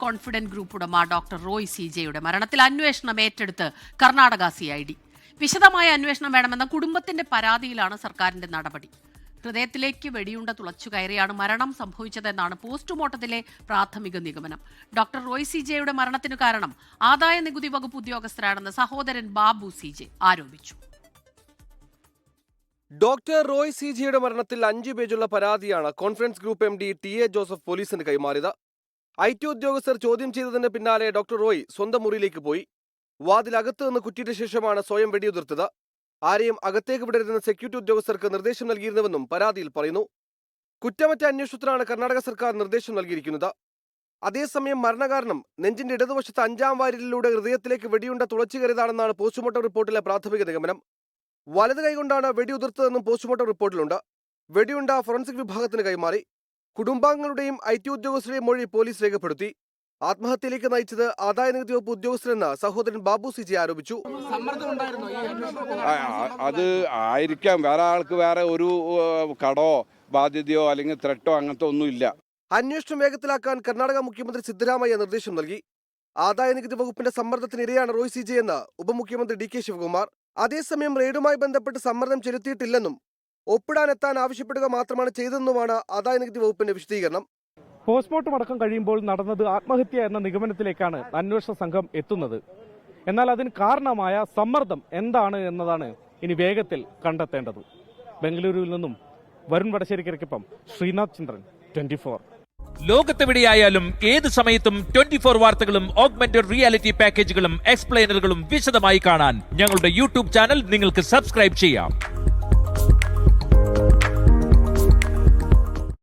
Confident group ഉടമ doctor Roy CJ മരണത്തിൽ അന്വേഷണം ഏറ്റെടുത്ത് കർണാടക CID. വിശദമായ അന്വേഷണം വേണമെന്ന കുടുംബത്തിന്റെ പരാതിയിലാണ് സർക്കാരിന്റെ നടപടി. ഹൃദയത്തിലേക്ക് വെടിയുണ്ട തുളച്ചു കയറിയാണ് മരണം സംഭവിച്ചതെന്നാണ് പോസ്റ്റ്മോർട്ടത്തിലെ പ്രാഥമിക നിഗമനം. ഡോക്ടർ റോയ് CJ മരണത്തിനു കാരണം ആദായ നികുതി വകുപ്പ് ഉദ്യോഗസ്ഥരാണെന്ന് സഹോദരൻ ബാബു CJ ആരോപിച്ചു. ഡോക്ടർ റോയ് CJ മരണത്തിൽ 5 പേജുള്ള പരാതിയാണ് conference group MD TA Joseph പോലീസിന് കൈമാറിയത്. IT ഉദ്യോഗസ്ഥർ ചോദ്യം ചെയ്തതിന് പിന്നാലെ ഡോക്ടർ റോയ് സ്വന്തം മുറിയിലേക്ക് പോയി. വാതിലകത്ത് നിന്ന് കുറ്റിയിട്ട ശേഷമാണ് സ്വയം വെടിയുതിർത്തത്. ആരെയും അകത്തേക്ക് വിടരുതെന്ന് സെക്യൂരിറ്റി ഉദ്യോഗസ്ഥർക്ക് നിർദ്ദേശം നൽകിയിരുന്നുവെന്നും പരാതിയിൽ പറയുന്നു. കുറ്റമറ്റ അന്വേഷണത്തിനാണ് കർണാടക സർക്കാർ നിർദ്ദേശം നൽകിയിരിക്കുന്നത്. അതേസമയം മരണകാരണം നെഞ്ചിന്റെ ഇടതുവശത്ത് 5-ാം വാരിയലിലൂടെ ഹൃദയത്തിലേക്ക് വെടിയുണ്ട തുളച്ചു കയറിയതാണെന്നാണ് പോസ്റ്റ്മോർട്ടം റിപ്പോർട്ടിലെ പ്രാഥമിക നിഗമനം. വലത് കൈകൊണ്ടാണ് വെടിയുതിർത്തതെന്നും പോസ്റ്റ്മോർട്ടം റിപ്പോർട്ടിലുണ്ട്. വെടിയുണ്ട ഫോറൻസിക് വിഭാഗത്തിന് കൈമാറി. കുടുംബാംഗങ്ങളുടെയും IT ഉദ്യോഗസ്ഥരുടെയും മൊഴി പോലീസ് രേഖപ്പെടുത്തി. ആത്മഹത്യയിലേക്ക് നയിച്ചത് ആദായ നികുതി വകുപ്പ് ഉദ്യോഗസ്ഥരെന്ന് സഹോദരൻ ബാബു CJ ആരോപിച്ചു. അത് ആയിരിക്കാം, വേറെ ആൾക്ക് വേറെ ഒരു കടോ ബാധ്യതയോ അല്ലെങ്കിൽ ത്രെട്ടോ അങ്ങനത്തെ ഒന്നുമില്ല. അന്വേഷണം വേഗത്തിലാക്കാൻ കർണാടക മുഖ്യമന്ത്രി സിദ്ധരാമയ്യ നിർദ്ദേശം നൽകി. ആദായ നികുതി വകുപ്പിന്റെ സമ്മർദ്ദത്തിനിരയാണ് റോയ് CJ എന്ന് ഉപമുഖ്യമന്ത്രി DK ശിവകുമാർ. അതേസമയം റെയ്ഡുമായി ബന്ധപ്പെട്ട് സമ്മർദ്ദം ചെലുത്തിയിട്ടില്ലെന്നും ഒപ്പിടാനെത്താൻ ആവശ്യപ്പെടുക മാത്രമാണ് ചെയ്തതെന്നുമാണ് ആദായ നികുതി വകുപ്പിന്റെ വിശദീകരണം. പോസ്റ്റ്മോർട്ടം അടക്കം കഴിയുമ്പോൾ നടന്നത് ആത്മഹത്യ എന്ന നിഗമനത്തിലേക്കാണ് അന്വേഷണ സംഘം എത്തുന്നത്. എന്നാൽ അതിന് കാരണമായ സമ്മർദ്ദം എന്താണ് എന്നതാണ് ഇനി വേഗത്തിൽ കണ്ടെത്തേണ്ടത്. ബംഗളൂരുവിൽ നിന്നും വരുൺ വടശ്ശേരിക്കൊപ്പം ശ്രീനാഥ് ചന്ദ്രൻ, 24. ലോകത്തെവിടെയായാലും ഏത് സമയത്തും 24 വാർത്തകളും ഓഗ്മെന്റഡ് റിയാലിറ്റി പാക്കേജുകളും എക്സ്പ്ലെയിനറുകളും വിശദമായി കാണാൻ ഞങ്ങളുടെ YouTube ചാനൽ നിങ്ങൾക്ക് സബ്സ്ക്രൈബ് ചെയ്യാം.